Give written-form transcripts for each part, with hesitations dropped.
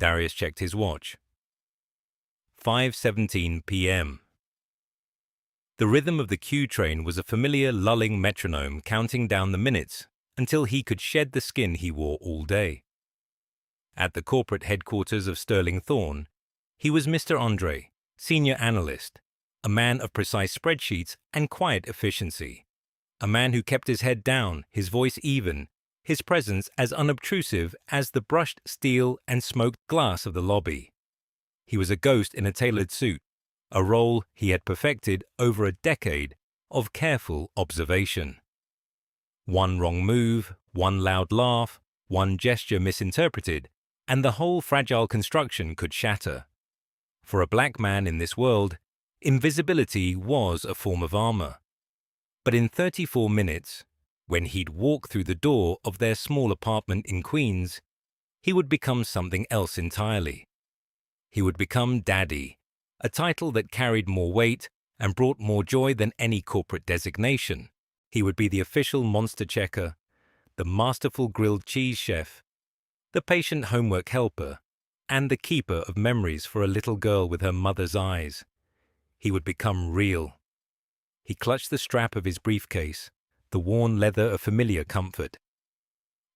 Darius checked his watch. 5:17 p.m. The rhythm of the Q train was a familiar lulling metronome counting down the minutes until he could shed the skin he wore all day. At the corporate headquarters of Sterling Thorne, he was Mr. Andre, senior analyst, a man of precise spreadsheets and quiet efficiency, a man who kept his head down, his voice even, his presence as unobtrusive as the brushed steel and smoked glass of the lobby. He was a ghost in a tailored suit, a role he had perfected over a decade of careful observation. One wrong move, one loud laugh, one gesture misinterpreted, and the whole fragile construction could shatter. For a black man in this world, invisibility was a form of armor. But in 34 minutes, when he'd walk through the door of their small apartment in Queens, he would become something else entirely. He would become Daddy, a title that carried more weight and brought more joy than any corporate designation. He would be the official monster checker, the masterful grilled cheese chef, the patient homework helper, and the keeper of memories for a little girl with her mother's eyes. He would become real. He clutched the strap of his briefcase, the worn leather of familiar comfort.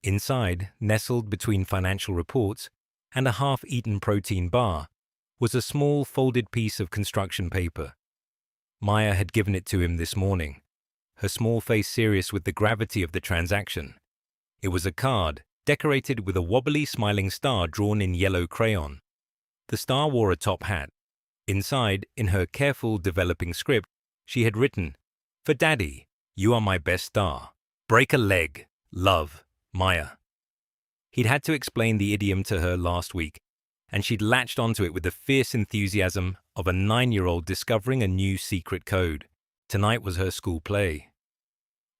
Inside, nestled between financial reports and a half-eaten protein bar, was a small folded piece of construction paper. Maya had given it to him this morning, her small face serious with the gravity of the transaction. It was a card, decorated with a wobbly smiling star drawn in yellow crayon. The star wore a top hat. Inside, in her careful developing script, she had written, "For Daddy, you are my best star. Break a leg. Love, Maya." He'd had to explain the idiom to her last week, and she'd latched onto it with the fierce enthusiasm of a 9-year-old discovering a new secret code. Tonight was her school play.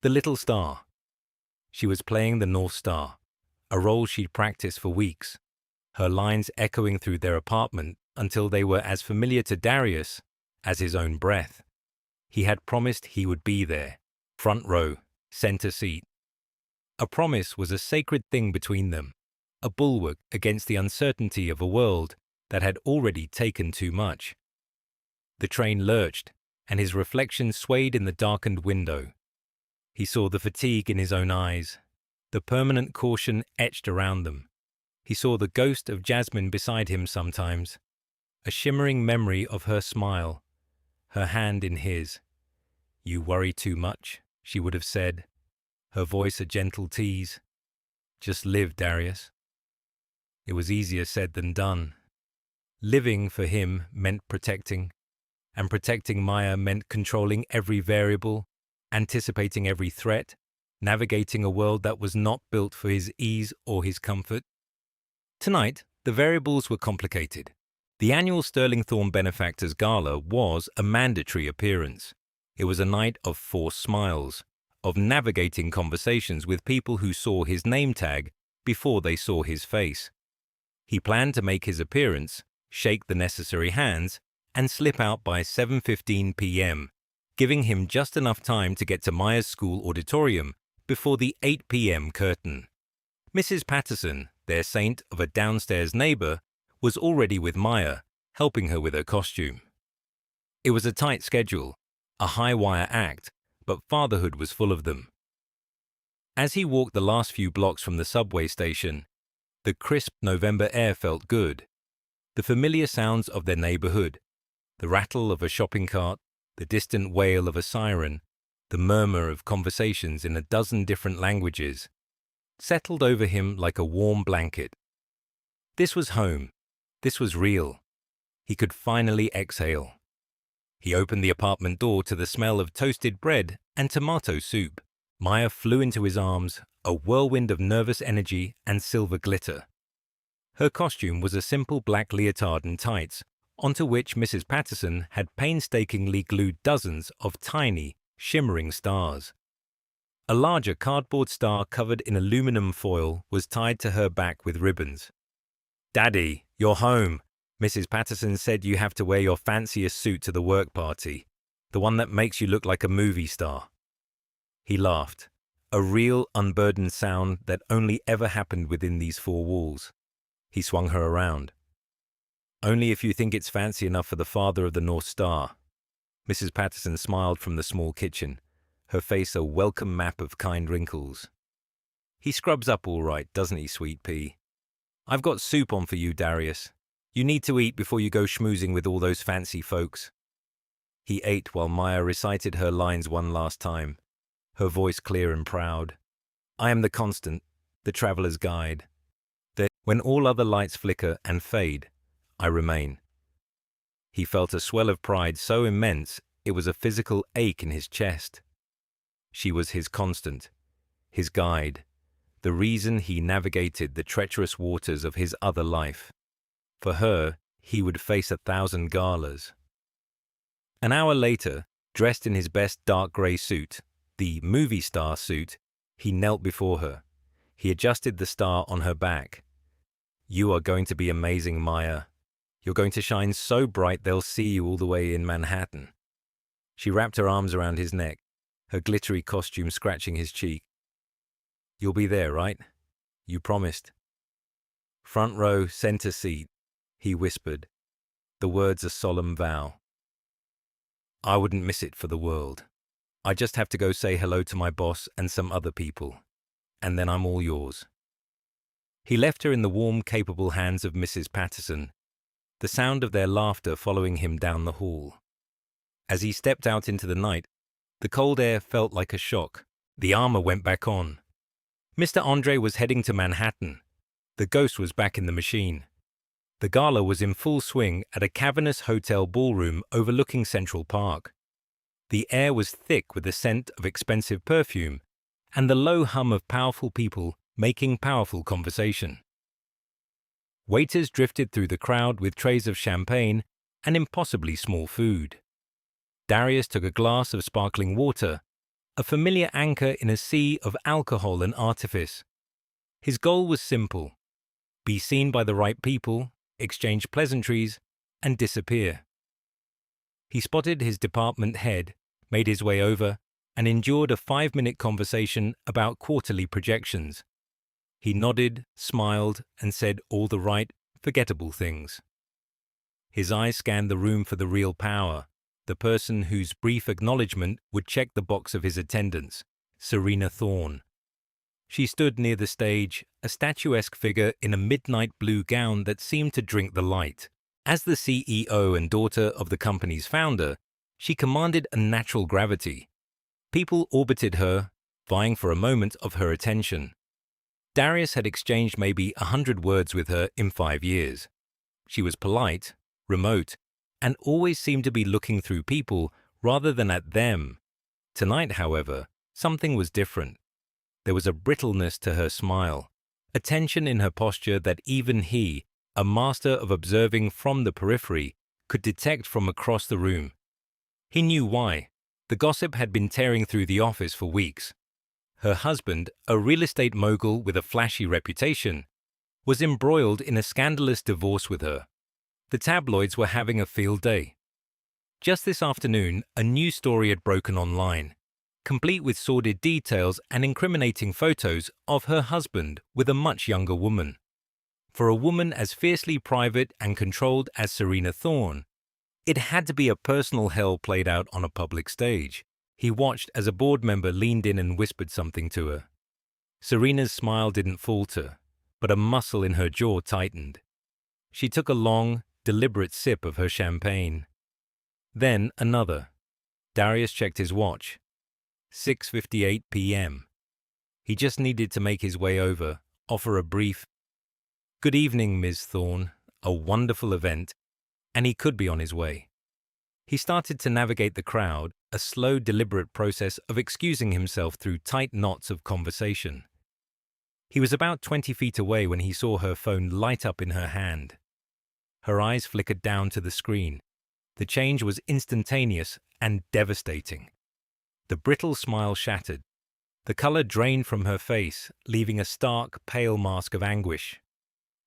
The Little Star. She was playing the North Star, a role she'd practiced for weeks, her lines echoing through their apartment until they were as familiar to Darius as his own breath. He had promised he would be there, front row, center seat. A promise was a sacred thing between them, a bulwark against the uncertainty of a world that had already taken too much. The train lurched, and his reflection swayed in the darkened window. He saw the fatigue in his own eyes, the permanent caution etched around them. He saw the ghost of Jasmine beside him sometimes, a shimmering memory of her smile, her hand in his. "You worry too much," she would have said, her voice a gentle tease. "Just live, Darius." It was easier said than done. Living for him meant protecting, and protecting Maya meant controlling every variable, anticipating every threat, navigating a world that was not built for his ease or his comfort. Tonight, the variables were complicated. The annual Sterling Thorne Benefactors Gala was a mandatory appearance. It was a night of forced smiles, of navigating conversations with people who saw his name tag before they saw his face. He planned to make his appearance, shake the necessary hands, and slip out by 7:15 p.m., giving him just enough time to get to Maya's school auditorium before the 8 p.m. curtain. Mrs. Patterson, their saint of a downstairs neighbor, was already with Maya, helping her with her costume. It was a tight schedule, a high-wire act, but fatherhood was full of them. As he walked the last few blocks from the subway station, the crisp November air felt good. The familiar sounds of their neighborhood, the rattle of a shopping cart, the distant wail of a siren, the murmur of conversations in a dozen different languages, settled over him like a warm blanket. This was home. This was real. He could finally exhale. He opened the apartment door to the smell of toasted bread and tomato soup. Maya flew into his arms, a whirlwind of nervous energy and silver glitter. Her costume was a simple black leotard and tights, onto which Mrs. Patterson had painstakingly glued dozens of tiny, shimmering stars. A larger cardboard star covered in aluminum foil was tied to her back with ribbons. "Daddy, you're home. Mrs. Patterson said you have to wear your fanciest suit to the work party, the one that makes you look like a movie star." He laughed, a real, unburdened sound that only ever happened within these four walls. He swung her around. Only if you think it's fancy enough for the father of the North Star. Mrs. Patterson smiled from the small kitchen, her face a welcome map of kind wrinkles. He scrubs up all right, doesn't he, sweet pea? I've got soup on for you, Darius. You need to eat before you go schmoozing with all those fancy folks. He ate while Maya recited her lines one last time, her voice clear and proud. I am the constant, the traveler's guide. When all other lights flicker and fade, I remain. He felt a swell of pride so immense it was a physical ache in his chest. She was his constant, his guide, the reason he navigated the treacherous waters of his other life. For her, he would face 1,000 galas. An hour later, dressed in his best dark grey suit, the movie star suit, he knelt before her. He adjusted the star on her back. You are going to be amazing, Maya. You're going to shine so bright they'll see you all the way in Manhattan. She wrapped her arms around his neck, her glittery costume scratching his cheek. You'll be there, right? You promised. Front row, center seat, he whispered, the words a solemn vow. I wouldn't miss it for the world. I just have to go say hello to my boss and some other people, and then I'm all yours. He left her in the warm, capable hands of Mrs. Patterson, the sound of their laughter following him down the hall. As he stepped out into the night, the cold air felt like a shock. The armor went back on. Mr. Andre was heading to Manhattan. The ghost was back in the machine. The gala was in full swing at a cavernous hotel ballroom overlooking Central Park. The air was thick with the scent of expensive perfume and the low hum of powerful people making powerful conversation. Waiters drifted through the crowd with trays of champagne and impossibly small food. Darius took a glass of sparkling water, a familiar anchor in a sea of alcohol and artifice. His goal was simple: be seen by the right people, exchange pleasantries, and disappear. He spotted his department head, made his way over, and endured a 5-minute conversation about quarterly projections. He nodded, smiled, and said all the right, forgettable things. His eyes scanned the room for the real power, the person whose brief acknowledgement would check the box of his attendance, Serena Thorne. She stood near the stage, a statuesque figure in a midnight blue gown that seemed to drink the light. As the CEO and daughter of the company's founder, she commanded a natural gravity. People orbited her, vying for a moment of her attention. Darius had exchanged maybe 100 words with her in 5 years. She was polite, remote, and always seemed to be looking through people rather than at them. Tonight, however, something was different. There was a brittleness to her smile, a tension in her posture that even he, a master of observing from the periphery, could detect from across the room. He knew why. The gossip had been tearing through the office for weeks. Her husband, a real estate mogul with a flashy reputation, was embroiled in a scandalous divorce with her. The tabloids were having a field day. Just this afternoon, a new story had broken online, complete with sordid details and incriminating photos of her husband with a much younger woman. For a woman as fiercely private and controlled as Serena Thorne, it had to be a personal hell played out on a public stage. He watched as a board member leaned in and whispered something to her. Serena's smile didn't falter, but a muscle in her jaw tightened. She took a long, deliberate sip of her champagne. Then another. Darius checked his watch. 6:58 p.m. He just needed to make his way over, offer a brief, "Good evening, Ms. Thorne, a wonderful event," and he could be on his way. He started to navigate the crowd, a slow, deliberate process of excusing himself through tight knots of conversation. He was about 20 feet away when he saw her phone light up in her hand. Her eyes flickered down to the screen. The change was instantaneous and devastating. The brittle smile shattered. The color drained from her face, leaving a stark, pale mask of anguish.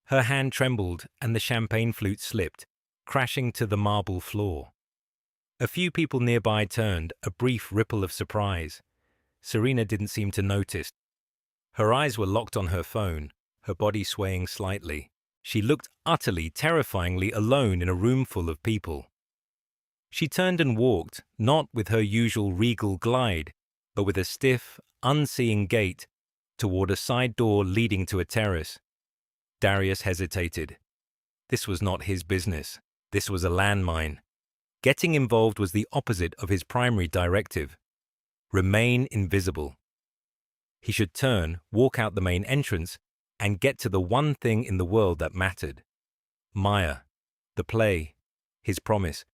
Her hand trembled and the champagne flute slipped, crashing to the marble floor. A few people nearby turned, a brief ripple of surprise. Serena didn't seem to notice. Her eyes were locked on her phone, her body swaying slightly. She looked utterly, terrifyingly alone in a room full of people. She turned and walked, not with her usual regal glide, but with a stiff, unseeing gait, toward a side door leading to a terrace. Darius hesitated. This was not his business. This was a landmine. Getting involved was the opposite of his primary directive. Remain invisible. He should turn, walk out the main entrance, and get to the one thing in the world that mattered. Maya, the play, his promise.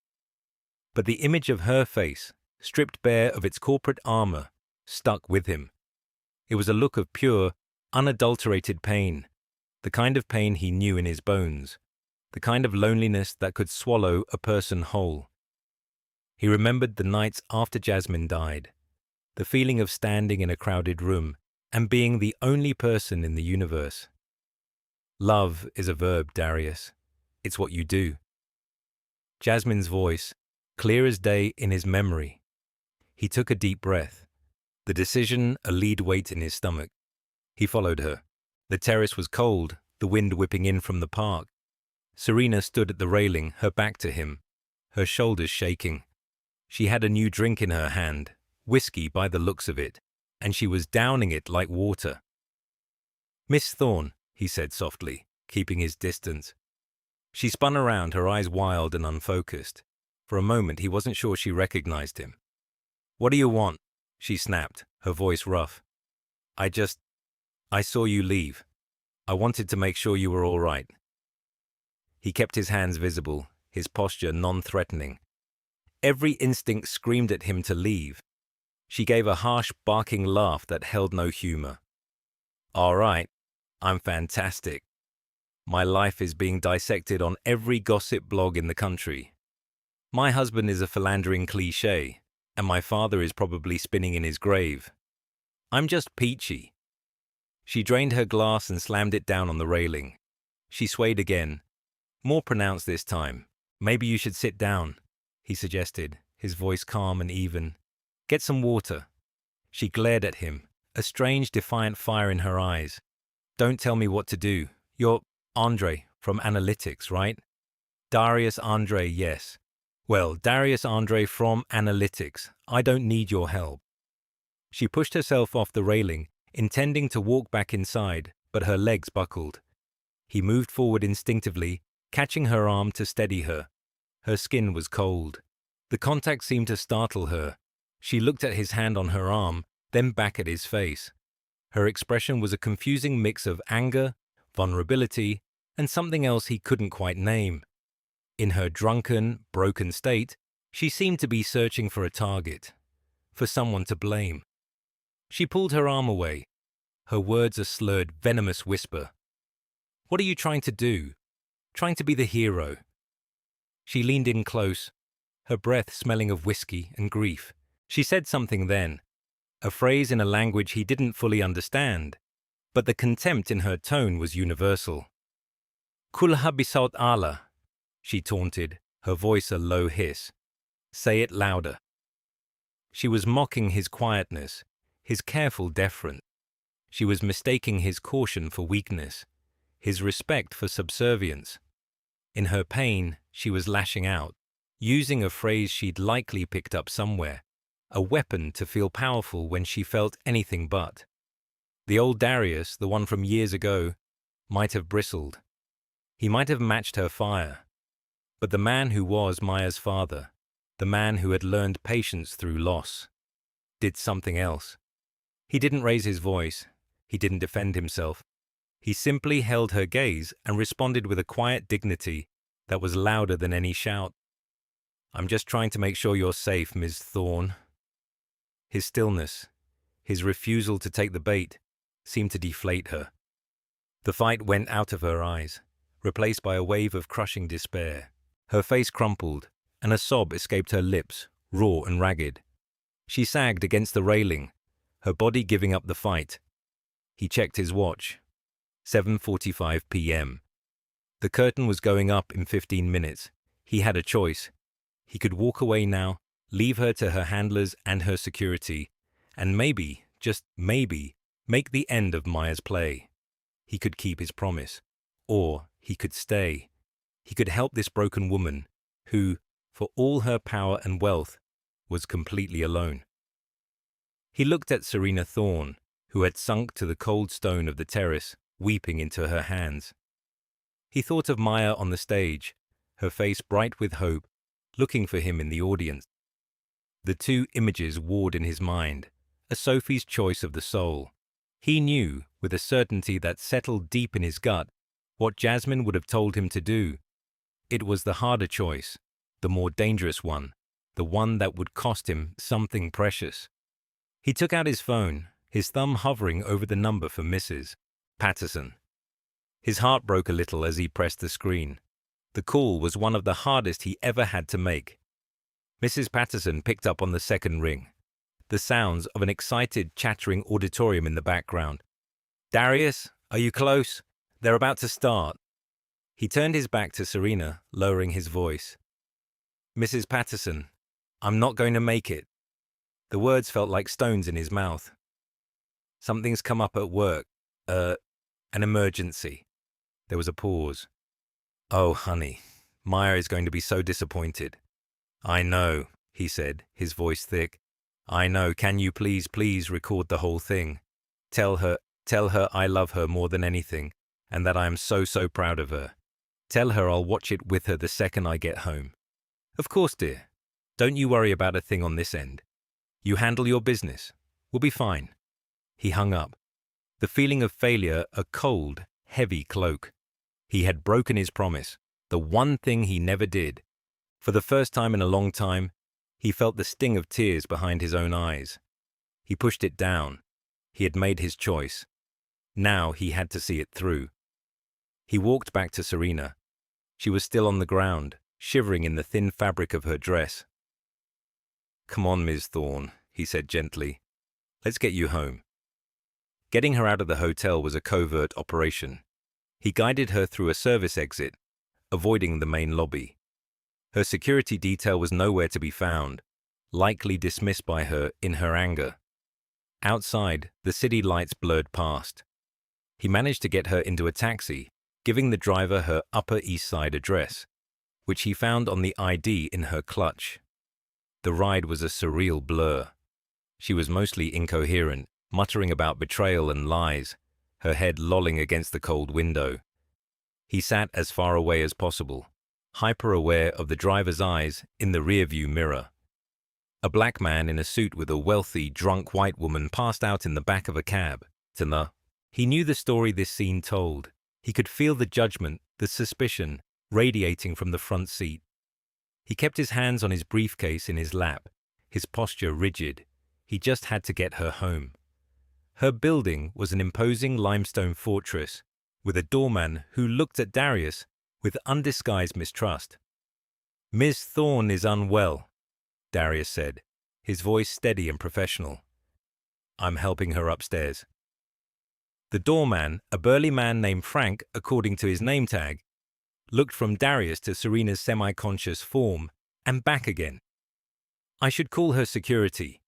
But the image of her face, stripped bare of its corporate armor, stuck with him. It was a look of pure, unadulterated pain, the kind of pain he knew in his bones, the kind of loneliness that could swallow a person whole. He remembered the nights after Jasmine died, the feeling of standing in a crowded room and being the only person in the universe. Love is a verb, Darius. It's what you do. Jasmine's voice, clear as day in his memory. He took a deep breath, the decision a lead weight in his stomach. He followed her. The terrace was cold, the wind whipping in from the park. Serena stood at the railing, her back to him, her shoulders shaking. She had a new drink in her hand, whiskey by the looks of it, and she was downing it like water. "Miss Thorne," he said softly, keeping his distance. She spun around, her eyes wild and unfocused. For a moment he wasn't sure she recognized him. "What do you want?" she snapped, her voice rough. I saw you leave. I wanted to make sure you were all right." He kept his hands visible, his posture non-threatening. Every instinct screamed at him to leave. She gave a harsh, barking laugh that held no humor. "All right, I'm fantastic. My life is being dissected on every gossip blog in the country. My husband is a philandering cliché, and my father is probably spinning in his grave. I'm just peachy." She drained her glass and slammed it down on the railing. She swayed again, more pronounced this time. "Maybe you should sit down," he suggested, his voice calm and even. "Get some water." She glared at him, a strange, defiant fire in her eyes. "Don't tell me what to do. You're Andre from Analytics, right?" "Darius Andre, yes." "Well, Darius Andre from Analytics. I don't need your help." She pushed herself off the railing, intending to walk back inside, but her legs buckled. He moved forward instinctively, catching her arm to steady her. Her skin was cold. The contact seemed to startle her. She looked at his hand on her arm, then back at his face. Her expression was a confusing mix of anger, vulnerability, and something else he couldn't quite name. In her drunken, broken state, she seemed to be searching for a target, for someone to blame. She pulled her arm away, her words a slurred, venomous whisper. "What are you trying to do? Trying to be the hero?" She leaned in close, her breath smelling of whiskey and grief. She said something then, a phrase in a language he didn't fully understand, but the contempt in her tone was universal. "Kulha bisaut Allah," she taunted, her voice a low hiss. "Say it louder." She was mocking his quietness, his careful deference. She was mistaking his caution for weakness, his respect for subservience. In her pain, she was lashing out, using a phrase she'd likely picked up somewhere, a weapon to feel powerful when she felt anything but. The old Darius, the one from years ago, might have bristled. He might have matched her fire. But the man who was Maya's father, the man who had learned patience through loss, did something else. He didn't raise his voice. He didn't defend himself. He simply held her gaze and responded with a quiet dignity that was louder than any shout. "I'm just trying to make sure you're safe, Ms. Thorne." His stillness, his refusal to take the bait, seemed to deflate her. The fight went out of her eyes, replaced by a wave of crushing despair. Her face crumpled, and a sob escaped her lips, raw and ragged. She sagged against the railing, her body giving up the fight. He checked his watch. 7:45 p.m. The curtain was going up in 15 minutes. He had a choice. He could walk away now, leave her to her handlers and her security, and maybe, just maybe, make the end of Maya's play. He could keep his promise. Or he could stay. He could help this broken woman, who, for all her power and wealth, was completely alone. He looked at Serena Thorne, who had sunk to the cold stone of the terrace, weeping into her hands. He thought of Maya on the stage, her face bright with hope, looking for him in the audience. The two images warred in his mind, a Sophie's choice of the soul. He knew, with a certainty that settled deep in his gut, what Jasmine would have told him to do. It was the harder choice, the more dangerous one, the one that would cost him something precious. He took out his phone, his thumb hovering over the number for Mrs. Patterson. His heart broke a little as he pressed the screen. The call was one of the hardest he ever had to make. Mrs. Patterson picked up on the second ring, the sounds of an excited, chattering auditorium in the background. "Darius, are you close? They're about to start." He turned his back to Serena, lowering his voice. "Mrs. Patterson, I'm not going to make it." The words felt like stones in his mouth. "Something's come up at work. An emergency." There was a pause. "Oh, honey, Maya is going to be so disappointed." "I know," he said, his voice thick. "I know. Can you please record the whole thing? Tell her I love her more than anything, and that I am so proud of her. Tell her I'll watch it with her the second I get home." "Of course, dear. Don't you worry about a thing on this end. You handle your business. We'll be fine." He hung up, the feeling of failure a cold, heavy cloak. He had broken his promise, the one thing he never did. For the first time in a long time, he felt the sting of tears behind his own eyes. He pushed it down. He had made his choice. Now he had to see it through. He walked back to Serena. She was still on the ground, shivering in the thin fabric of her dress. "Come on, Ms. Thorne," he said gently. "Let's get you home." Getting her out of the hotel was a covert operation. He guided her through a service exit, avoiding the main lobby. Her security detail was nowhere to be found, likely dismissed by her in her anger. Outside, the city lights blurred past. He managed to get her into a taxi, giving the driver her Upper East Side address, which he found on the ID in her clutch. The ride was a surreal blur. She was mostly incoherent, muttering about betrayal and lies, her head lolling against the cold window. He sat as far away as possible, hyper-aware of the driver's eyes in the rearview mirror. A black man in a suit with a wealthy, drunk white woman passed out in the back of a cab. He knew the story this scene told. He could feel the judgment, the suspicion, radiating from the front seat. He kept his hands on his briefcase in his lap, his posture rigid. He just had to get her home. Her building was an imposing limestone fortress, with a doorman who looked at Darius with undisguised mistrust. "Miss Thorne is unwell," Darius said, his voice steady and professional. "I'm helping her upstairs." The doorman, a burly man named Frank according to his name tag, looked from Darius to Serena's semi-conscious form and back again. "I should call her security."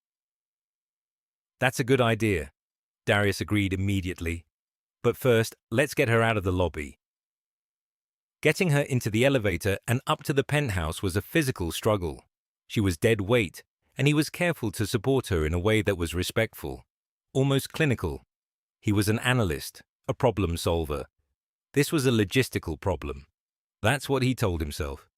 "That's a good idea," Darius agreed immediately. "But first, let's get her out of the lobby." Getting her into the elevator and up to the penthouse was a physical struggle. She was dead weight, and he was careful to support her in a way that was respectful, almost clinical. He was an analyst, a problem solver. This was a logistical problem. That's what he told himself.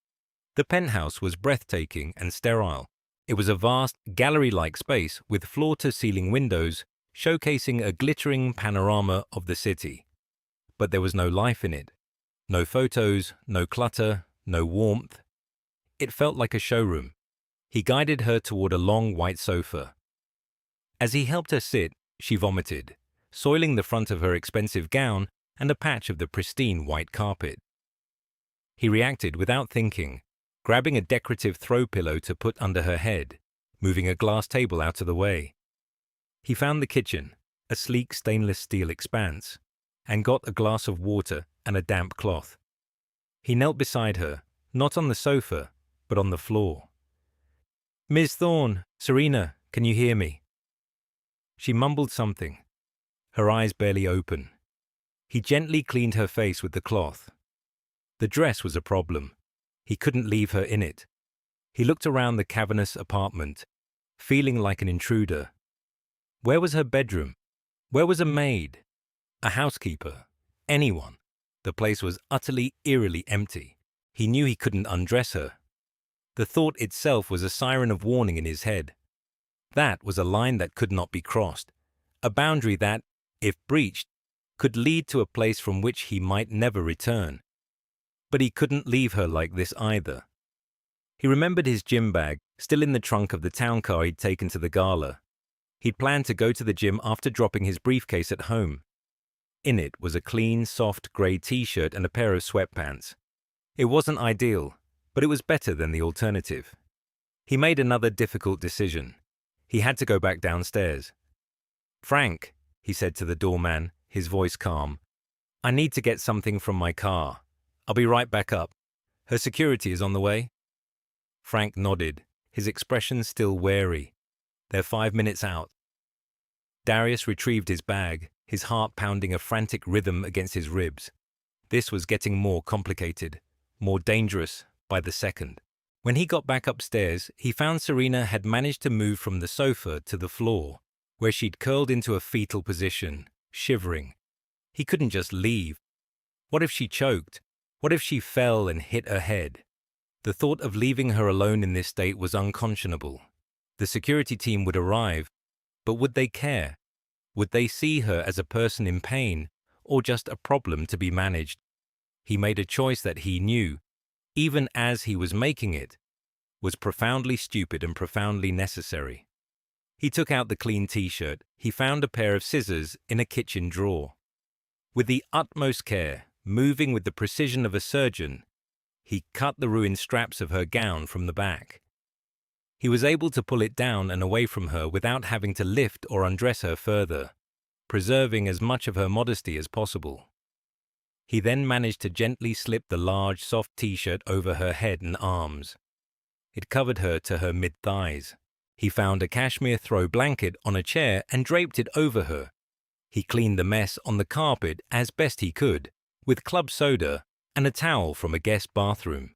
The penthouse was breathtaking and sterile. It was a vast, gallery-like space with floor-to-ceiling windows showcasing a glittering panorama of the city. But there was no life in it. No photos, no clutter, no warmth. It felt like a showroom. He guided her toward a long white sofa. As he helped her sit, she vomited, soiling the front of her expensive gown and a patch of the pristine white carpet. He reacted without thinking, grabbing a decorative throw pillow to put under her head, moving a glass table out of the way. He found the kitchen, a sleek stainless steel expanse, and got a glass of water and a damp cloth. He knelt beside her, not on the sofa, but on the floor. "Ms. Thorne, Serena, can you hear me?" She mumbled something, her eyes barely open. He gently cleaned her face with the cloth. The dress was a problem. He couldn't leave her in it. He looked around the cavernous apartment, feeling like an intruder. Where was her bedroom? Where was a maid? A housekeeper? Anyone? The place was utterly, eerily empty. He knew he couldn't undress her. The thought itself was a siren of warning in his head. That was a line that could not be crossed, a boundary that, if breached, could lead to a place from which he might never return. But he couldn't leave her like this either. He remembered his gym bag, still in the trunk of the town car he'd taken to the gala. He'd planned to go to the gym after dropping his briefcase at home. In it was a clean, soft grey t-shirt and a pair of sweatpants. It wasn't ideal, but it was better than the alternative. He made another difficult decision. He had to go back downstairs. "Frank," he said to the doorman, his voice calm, "I need to get something from my car. I'll be right back up. Her security is on the way." Frank nodded, his expression still wary. "They're 5 minutes out." Darius retrieved his bag, his heart pounding a frantic rhythm against his ribs. This was getting more complicated, more dangerous by the second. When he got back upstairs, he found Serena had managed to move from the sofa to the floor, where she'd curled into a fetal position, shivering. He couldn't just leave. What if she choked? What if she fell and hit her head? The thought of leaving her alone in this state was unconscionable. The security team would arrive, but would they care? Would they see her as a person in pain, or just a problem to be managed? He made a choice that he knew, even as he was making it, was profoundly stupid and profoundly necessary. He took out the clean t-shirt. He found a pair of scissors in a kitchen drawer. With the utmost care, moving with the precision of a surgeon, he cut the ruined straps of her gown from the back. He was able to pull it down and away from her without having to lift or undress her further, preserving as much of her modesty as possible. He then managed to gently slip the large, soft t-shirt over her head and arms. It covered her to her mid-thighs. He found a cashmere throw blanket on a chair and draped it over her. He cleaned the mess on the carpet as best he could, with club soda and a towel from a guest bathroom.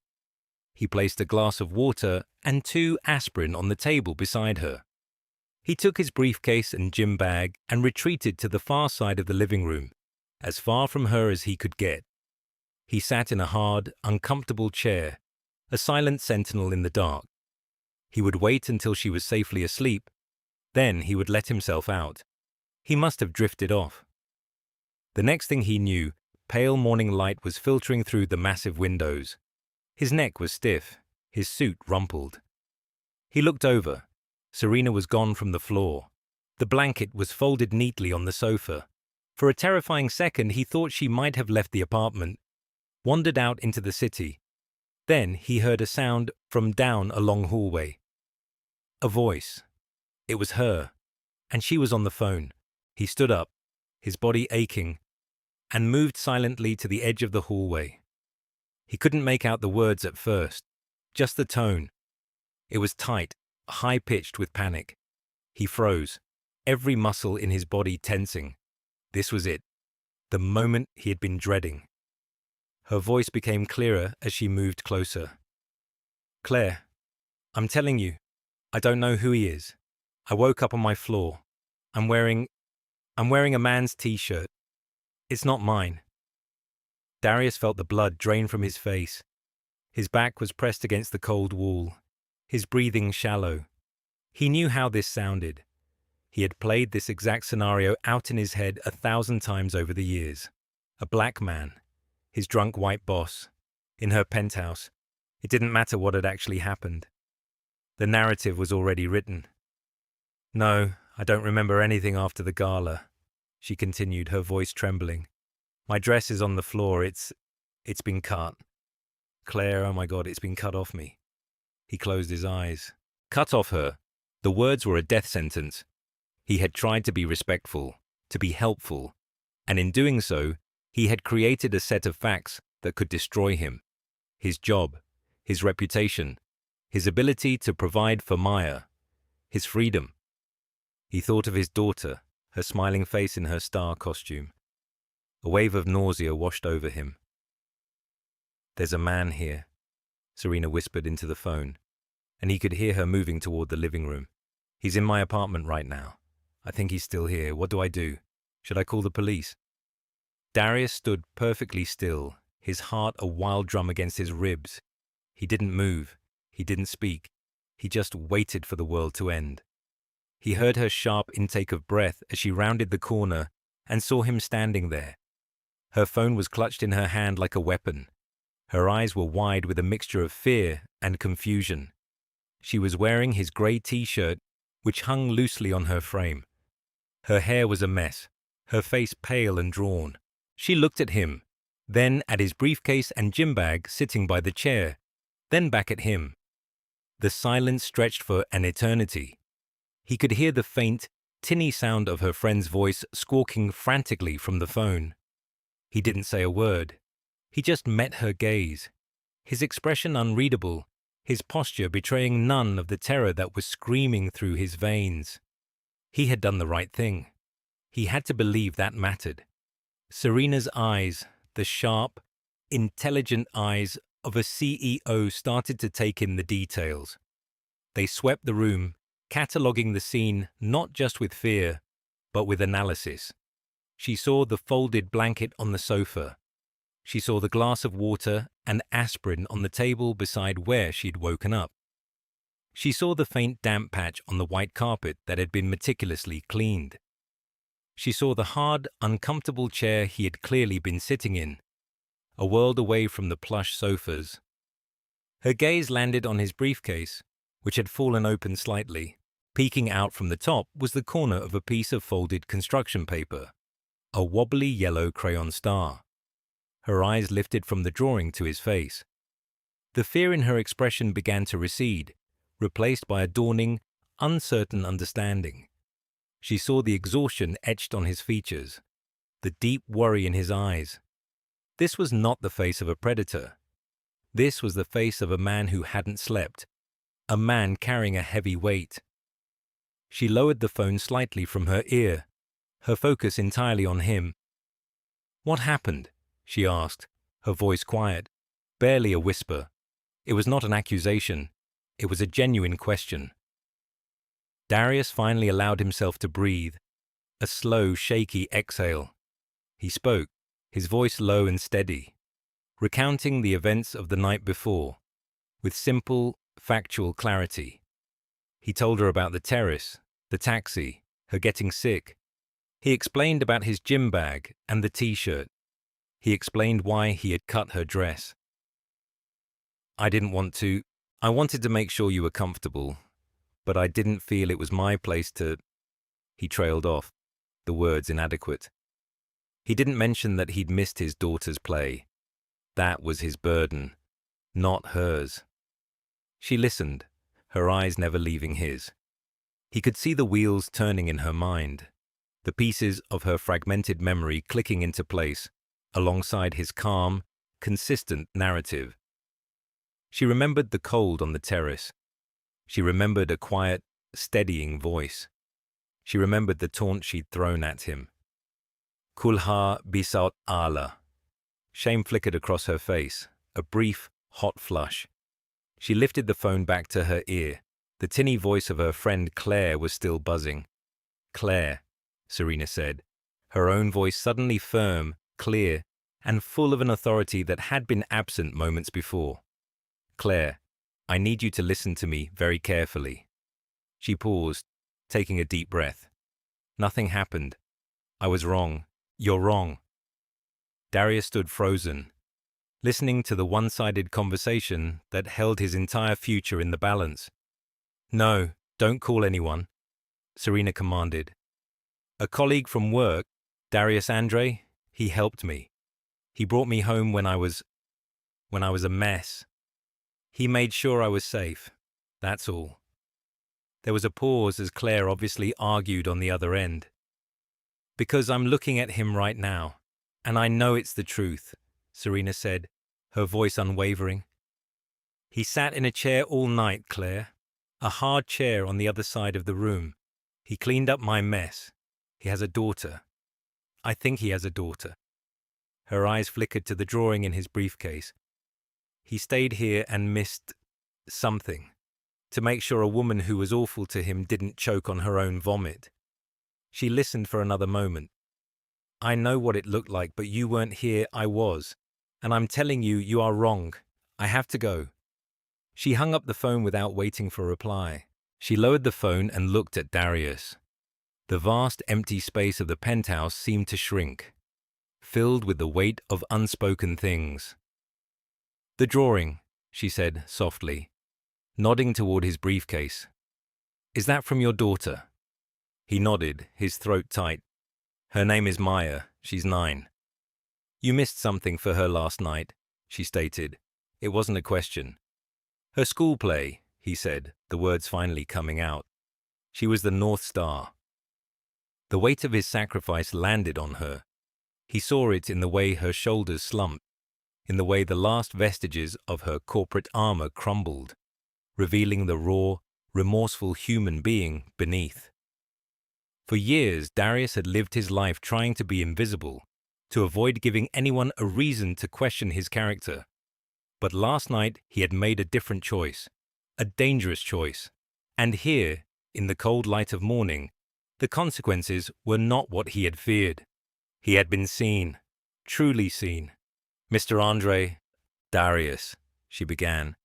He placed a glass of water and 2 aspirin on the table beside her. He took his briefcase and gym bag and retreated to the far side of the living room, as far from her as he could get. He sat in a hard, uncomfortable chair, a silent sentinel in the dark. He would wait until she was safely asleep, then he would let himself out. He must have drifted off. The next thing he knew, pale morning light was filtering through the massive windows. His neck was stiff, his suit rumpled. He looked over. Serena was gone from the floor. The blanket was folded neatly on the sofa. For a terrifying second, he thought she might have left the apartment, wandered out into the city. Then he heard a sound from down a long hallway. A voice. It was her, and she was on the phone. He stood up, his body aching, and moved silently to the edge of the hallway. He couldn't make out the words at first, just the tone. It was tight, high-pitched with panic. He froze, every muscle in his body tensing. This was it, the moment he had been dreading. Her voice became clearer as she moved closer. "Claire, I'm telling you, I don't know who he is. I woke up on my floor. I'm wearing a man's t-shirt. It's not mine." Darius felt the blood drain from his face. His back was pressed against the cold wall, his breathing shallow. He knew how this sounded. He had played this exact scenario out in his head 1,000 times over the years. A black man, his drunk white boss, in her penthouse. It didn't matter what had actually happened. The narrative was already written. "No, I don't remember anything after the gala," she continued, her voice trembling. "My dress is on the floor. It's been cut. Claire, oh my God, it's been cut off me." He closed his eyes. Cut off her. The words were a death sentence. He had tried to be respectful, to be helpful, and in doing so, he had created a set of facts that could destroy him. His job, his reputation, his ability to provide for Maya, his freedom. He thought of his daughter, her smiling face in her star costume. A wave of nausea washed over him. There's a man here, Serena whispered into the phone, and he could hear her moving toward the living room. He's in my apartment right now. I think he's still here. What do I do? Should I call the police? Darius stood perfectly still, his heart a wild drum against his ribs. He didn't move. He didn't speak. He just waited for the world to end. He heard her sharp intake of breath as she rounded the corner and saw him standing there. Her phone was clutched in her hand like a weapon. Her eyes were wide with a mixture of fear and confusion. She was wearing his grey t-shirt, which hung loosely on her frame. Her hair was a mess, her face pale and drawn. She looked at him, then at his briefcase and gym bag sitting by the chair, then back at him. The silence stretched for an eternity. He could hear the faint, tinny sound of her friend's voice squawking frantically from the phone. He didn't say a word. He just met her gaze, his expression unreadable, his posture betraying none of the terror that was screaming through his veins. He had done the right thing. He had to believe that mattered. Serena's eyes, the sharp, intelligent eyes of a CEO, started to take in the details. They swept the room, cataloguing the scene not just with fear, but with analysis. She saw the folded blanket on the sofa. She saw the glass of water and aspirin on the table beside where she'd woken up. She saw the faint damp patch on the white carpet that had been meticulously cleaned. She saw the hard, uncomfortable chair he had clearly been sitting in, a world away from the plush sofas. Her gaze landed on his briefcase, which had fallen open slightly. Peeking out from the top was the corner of a piece of folded construction paper, a wobbly yellow crayon star. Her eyes lifted from the drawing to his face. The fear in her expression began to recede, replaced by a dawning, uncertain understanding. She saw the exhaustion etched on his features, the deep worry in his eyes. This was not the face of a predator. This was the face of a man who hadn't slept, a man carrying a heavy weight. She lowered the phone slightly from her ear, her focus entirely on him. "What happened?" she asked, her voice quiet, barely a whisper. It was not an accusation. It was a genuine question. Darius finally allowed himself to breathe, a slow, shaky exhale. He spoke, his voice low and steady, recounting the events of the night before, with simple, factual clarity. He told her about the terrace, the taxi, her getting sick. He explained about his gym bag and the t-shirt. He explained why he had cut her dress. "I didn't want to. I wanted to make sure you were comfortable, but I didn't feel it was my place to—" He trailed off, the words inadequate. He didn't mention that he'd missed his daughter's play. That was his burden, not hers. She listened, her eyes never leaving his. He could see the wheels turning in her mind, the pieces of her fragmented memory clicking into place, alongside his calm, consistent narrative. She remembered the cold on the terrace. She remembered a quiet, steadying voice. She remembered the taunt she'd thrown at him. "Kulha bisaut Allah." Shame flickered across her face, a brief, hot flush. She lifted the phone back to her ear. The tinny voice of her friend Claire was still buzzing. "Claire," Serena said, her own voice suddenly firm, clear, and full of an authority that had been absent moments before. "Claire, I need you to listen to me very carefully." She paused, taking a deep breath. "Nothing happened. I was wrong. You're wrong." Darius stood frozen, listening to the one-sided conversation that held his entire future in the balance. "No, don't call anyone," Serena commanded. "A colleague from work, Darius Andre, he helped me. He brought me home when I was a mess. He made sure I was safe. That's all." There was a pause as Claire obviously argued on the other end. "Because I'm looking at him right now, and I know it's the truth," Serena said, her voice unwavering. "He sat in a chair all night, Claire. A hard chair on the other side of the room. He cleaned up my mess. He has a daughter. I think he has a daughter." Her eyes flickered to the drawing in his briefcase. He stayed here and missed something, to make sure a woman who was awful to him didn't choke on her own vomit. She listened for another moment. I know what it looked like, but you weren't here, I was. And I'm telling you, you are wrong. I have to go. She hung up the phone without waiting for a reply. She lowered the phone and looked at Darius. The vast empty space of the penthouse seemed to shrink, filled with the weight of unspoken things. The drawing, she said softly, nodding toward his briefcase. Is that from your daughter? He nodded, his throat tight. Her name is Maya. She's 9. You missed something for her last night, she stated. It wasn't a question. Her school play, he said, the words finally coming out. She was the North Star. The weight of his sacrifice landed on her. He saw it in the way her shoulders slumped, in the way the last vestiges of her corporate armor crumbled, revealing the raw, remorseful human being beneath. For years, Darius had lived his life trying to be invisible, to avoid giving anyone a reason to question his character. But last night, he had made a different choice, a dangerous choice. And here, in the cold light of morning, the consequences were not what he had feared. He had been seen, truly seen. Mr. Andre, Darius, she began,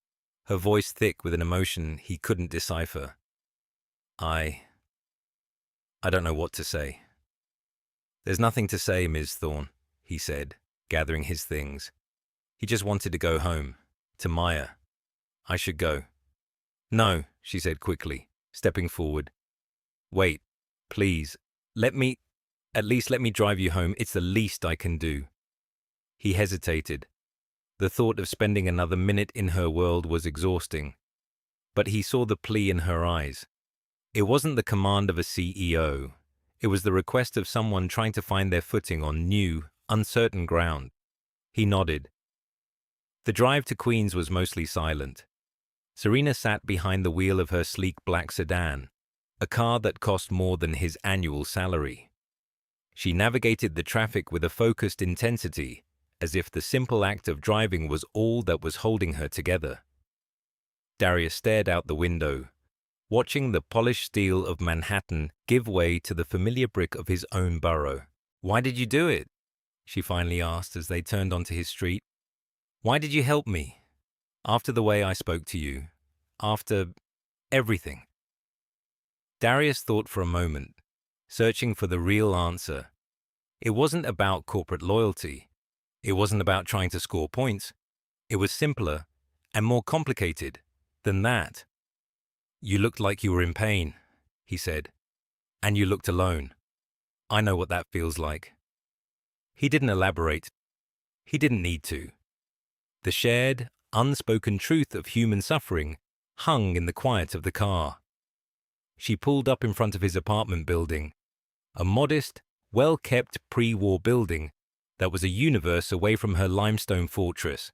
her voice thick with an emotion he couldn't decipher. I don't know what to say. There's nothing to say, Ms. Thorne, he said, gathering his things. He just wanted to go home, to Maya. I should go. No, she said quickly, stepping forward. Wait, please, at least let me drive you home. It's the least I can do. He hesitated. The thought of spending another minute in her world was exhausting. But he saw the plea in her eyes. It wasn't the command of a CEO. It was the request of someone trying to find their footing on new, uncertain ground. He nodded. The drive to Queens was mostly silent. Serena sat behind the wheel of her sleek black sedan, a car that cost more than his annual salary. She navigated the traffic with a focused intensity, as if the simple act of driving was all that was holding her together. Darius stared out the window, watching the polished steel of Manhattan give way to the familiar brick of his own borough. Why did you do it? She finally asked as they turned onto his street. Why did you help me? After the way I spoke to you. After everything. Darius thought for a moment, searching for the real answer. It wasn't about corporate loyalty. It wasn't about trying to score points. It was simpler and more complicated than that. You looked like you were in pain, he said, and you looked alone. I know what that feels like. He didn't elaborate. He didn't need to. The shared, unspoken truth of human suffering hung in the quiet of the car. She pulled up in front of his apartment building, a modest, well-kept pre-war building that was a universe away from her limestone fortress.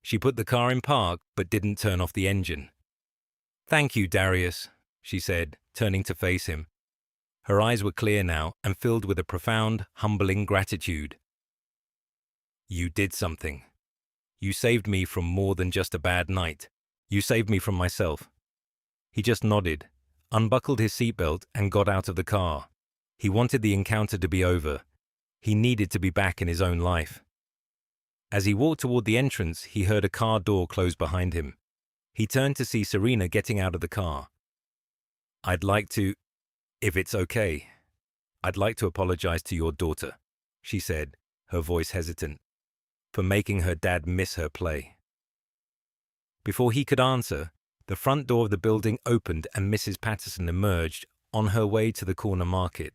She put the car in park but didn't turn off the engine. Thank you, Darius, she said, turning to face him. Her eyes were clear now and filled with a profound, humbling gratitude. You did something. You saved me from more than just a bad night. You saved me from myself. He just nodded, unbuckled his seatbelt and got out of the car. He wanted the encounter to be over. He needed to be back in his own life. As he walked toward the entrance, he heard a car door close behind him. He turned to see Serena getting out of the car. I'd like to, if it's okay, I'd like to apologize to your daughter, she said, her voice hesitant, for making her dad miss her play. Before he could answer, the front door of the building opened and Mrs. Patterson emerged on her way to the corner market.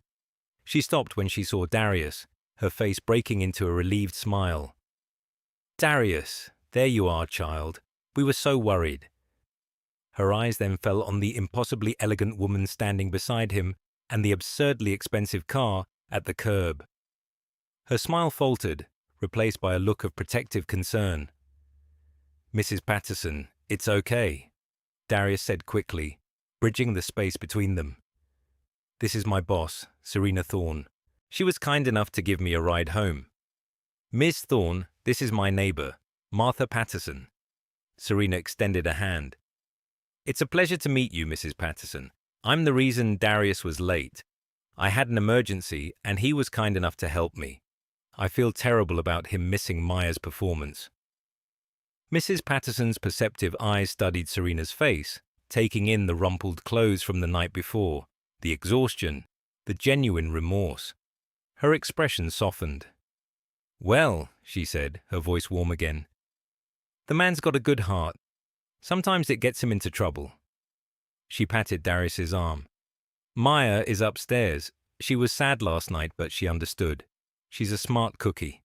She stopped when she saw Darius, her face breaking into a relieved smile. Darius, there you are, child. We were so worried. Her eyes then fell on the impossibly elegant woman standing beside him and the absurdly expensive car at the curb. Her smile faltered, replaced by a look of protective concern. Mrs. Patterson, it's okay, Darius said quickly, bridging the space between them. This is my boss, Serena Thorne. She was kind enough to give me a ride home. Miss Thorne, this is my neighbor, Martha Patterson. Serena extended a hand. "It's a pleasure to meet you, Mrs. Patterson. I'm the reason Darius was late. I had an emergency, and he was kind enough to help me. I feel terrible about him missing Maya's performance." Mrs. Patterson's perceptive eyes studied Serena's face, taking in the rumpled clothes from the night before, the exhaustion, the genuine remorse. Her expression softened. "Well," she said, her voice warm again, "the man's got a good heart. Sometimes it gets him into trouble." She patted Darius's arm. "Maya is upstairs. She was sad last night, but she understood. She's a smart cookie.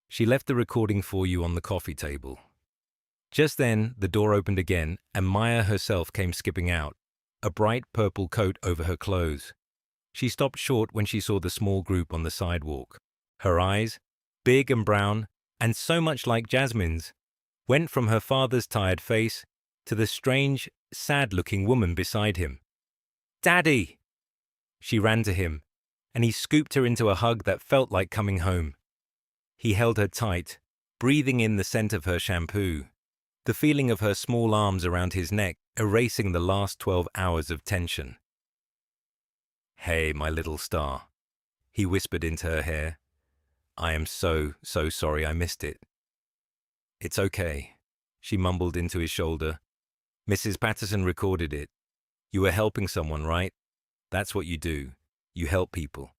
She left the recording for you on the coffee table." Just then, the door opened again, and Maya herself came skipping out, a bright purple coat over her clothes. She stopped short when she saw the small group on the sidewalk. Her eyes, big and brown, and so much like Jasmine's, went from her father's tired face to the strange, sad-looking woman beside him. "Daddy!" She ran to him, and he scooped her into a hug that felt like coming home. He held her tight, breathing in the scent of her shampoo, the feeling of her small arms around his neck erasing the last 12 hours of tension. "Hey, my little star," he whispered into her hair. "I am so sorry I missed it." "It's okay," she mumbled into his shoulder. "Mrs. Patterson recorded it. You were helping someone, right? That's what you do. You help people."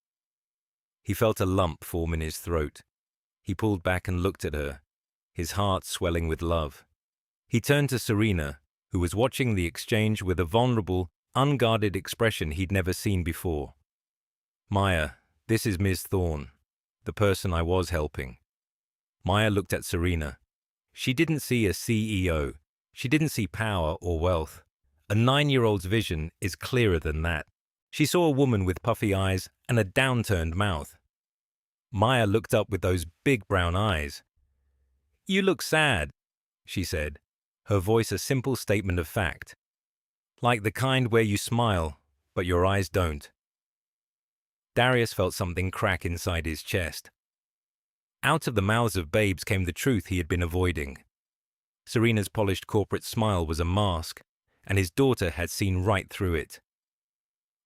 He felt a lump form in his throat. He pulled back and looked at her, his heart swelling with love. He turned to Serena, who was watching the exchange with a vulnerable, unguarded expression he'd never seen before. "Maya, this is Ms. Thorne, the person I was helping." Maya looked at Serena. She didn't see a CEO. She didn't see power or wealth. A 9-year-old's vision is clearer than that. She saw a woman with puffy eyes and a downturned mouth. Maya looked up with those big brown eyes. "You look sad," she said, her voice a simple statement of fact. "Like the kind where you smile, but your eyes don't." Darius felt something crack inside his chest. Out of the mouths of babes came the truth he had been avoiding. Serena's polished corporate smile was a mask, and his daughter had seen right through it.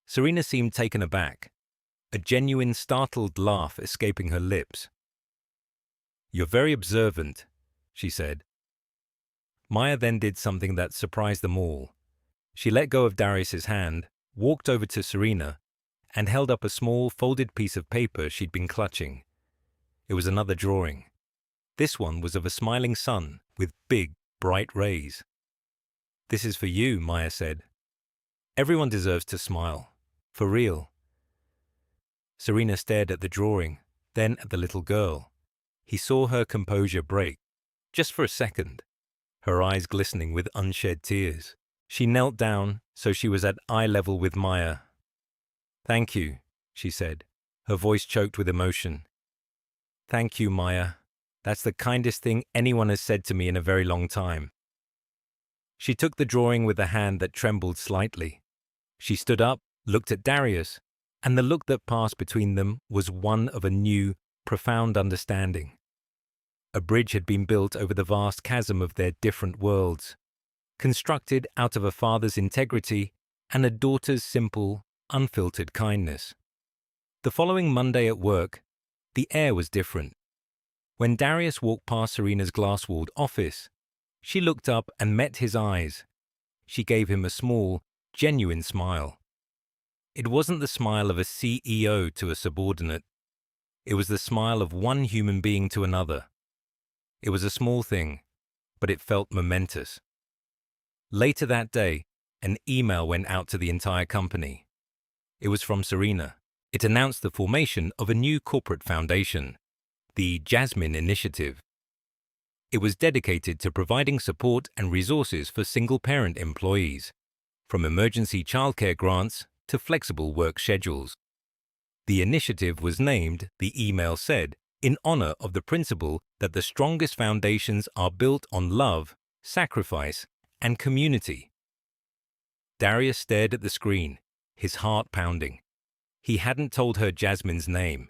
Serena seemed taken aback, a genuine startled laugh escaping her lips. "You're very observant," she said. Maya then did something that surprised them all. She let go of Darius's hand, walked over to Serena, and held up a small folded piece of paper she'd been clutching. It was another drawing. This one was of a smiling sun with big, bright rays. "This is for you," Maya said. "Everyone deserves to smile. For real." Serena stared at the drawing, then at the little girl. He saw her composure break, just for a second, her eyes glistening with unshed tears. She knelt down, so she was at eye level with Maya. "Thank you," she said, her voice choked with emotion. "Thank you, Maya. That's the kindest thing anyone has said to me in a very long time." She took the drawing with a hand that trembled slightly. She stood up, looked at Darius, and the look that passed between them was one of a new, profound understanding. A bridge had been built over the vast chasm of their different worlds, constructed out of a father's integrity and a daughter's simple, unfiltered kindness. The following Monday at work, the air was different. When Darius walked past Serena's glass-walled office, she looked up and met his eyes. She gave him a small, genuine smile. It wasn't the smile of a CEO to a subordinate. It was the smile of one human being to another. It was a small thing, but it felt momentous. Later that day, an email went out to the entire company. It was from Serena. It announced the formation of a new corporate foundation, the Jasmine Initiative. It was dedicated to providing support and resources for single-parent employees, from emergency childcare grants to flexible work schedules. The initiative was named, the email said, in honor of the principle that the strongest foundations are built on love, sacrifice, and community. Darius stared at the screen, his heart pounding. He hadn't told her Jasmine's name.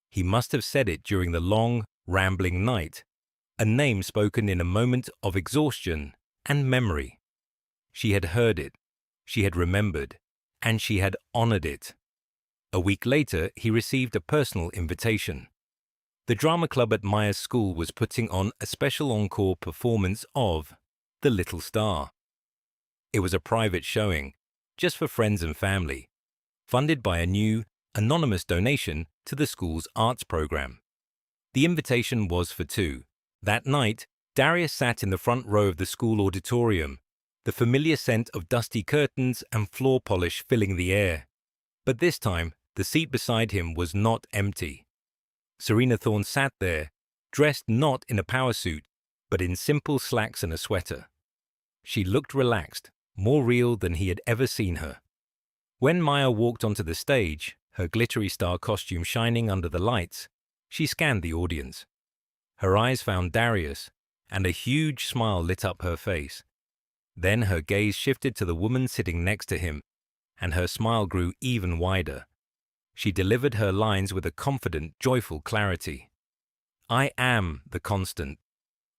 He must have said it during the long, rambling night, a name spoken in a moment of exhaustion and memory. She had heard it, she had remembered, and she had honored it. A week later, he received a personal invitation. The drama club at Maya's school was putting on a special encore performance of The Little Star. It was a private showing, just for friends and family, funded by a new, anonymous donation to the school's arts program. The invitation was for two. That night, Darius sat in the front row of the school auditorium, the familiar scent of dusty curtains and floor polish filling the air. But this time, the seat beside him was not empty. Serena Thorne sat there, dressed not in a power suit, but in simple slacks and a sweater. She looked relaxed, more real than he had ever seen her. When Maya walked onto the stage, her glittery star costume shining under the lights, she scanned the audience. Her eyes found Darius, and a huge smile lit up her face. Then her gaze shifted to the woman sitting next to him, and her smile grew even wider. She delivered her lines with a confident, joyful clarity. I am the constant,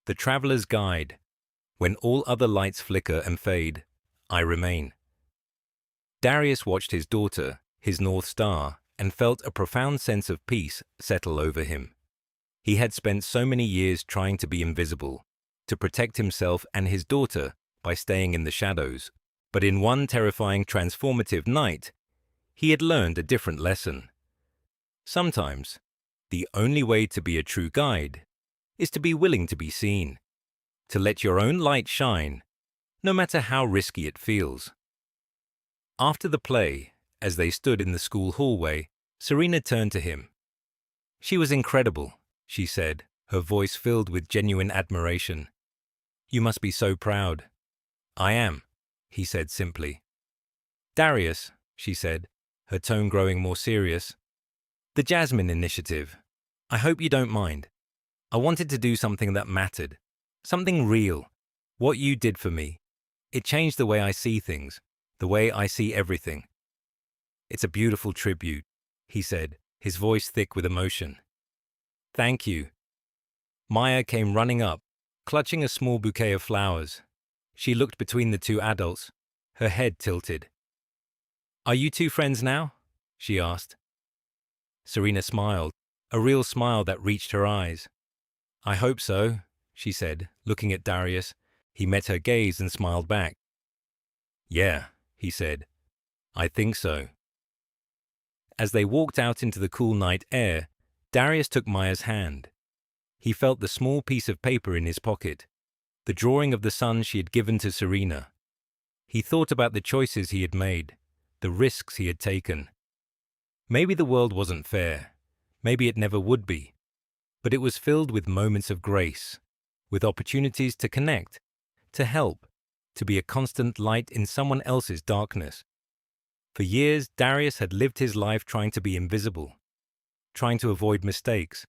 the traveler's guide. When all other lights flicker and fade, I remain. Darius watched his daughter, his North Star, and felt a profound sense of peace settle over him. He had spent so many years trying to be invisible, to protect himself and his daughter by staying in the shadows. But in one terrifying, transformative night, he had learned a different lesson. Sometimes, the only way to be a true guide is to be willing to be seen, to let your own light shine, no matter how risky it feels. After the play, as they stood in the school hallway, Serena turned to him. She was incredible, she said, her voice filled with genuine admiration. You must be so proud. I am, he said simply. Darius, she said, her tone growing more serious. The Jasmine Initiative. I hope you don't mind. I wanted to do something that mattered, something real. What you did for me. It changed the way I see things, the way I see everything. It's a beautiful tribute, he said, his voice thick with emotion. Thank you. Maya came running up, clutching a small bouquet of flowers. She looked between the two adults, her head tilted. Are you two friends now? She asked. Serena smiled, a real smile that reached her eyes. I hope so, she said, looking at Darius. He met her gaze and smiled back. Yeah, he said. I think so. As they walked out into the cool night air, Darius took Maya's hand. He felt the small piece of paper in his pocket, the drawing of the sun she had given to Serena. He thought about the choices he had made, the risks he had taken. Maybe the world wasn't fair, maybe it never would be, but it was filled with moments of grace, with opportunities to connect, to help, to be a constant light in someone else's darkness. For years, Darius had lived his life trying to be invisible, trying to avoid mistakes,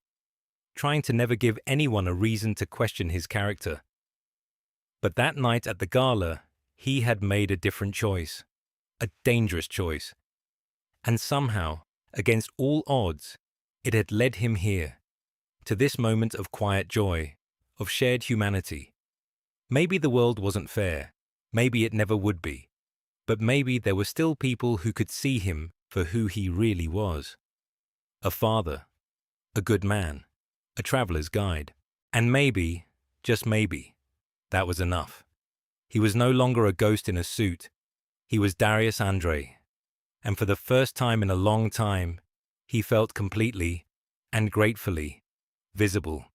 trying to never give anyone a reason to question his character. But that night at the gala, he had made a different choice, a dangerous choice. And somehow, against all odds, it had led him here, to this moment of quiet joy, of shared humanity. Maybe the world wasn't fair, maybe it never would be, but maybe there were still people who could see him for who he really was. A father, a good man, a traveler's guide. And maybe, just maybe, that was enough. He was no longer a ghost in a suit. He was Darius Andre. And for the first time in a long time, he felt completely and gratefully visible.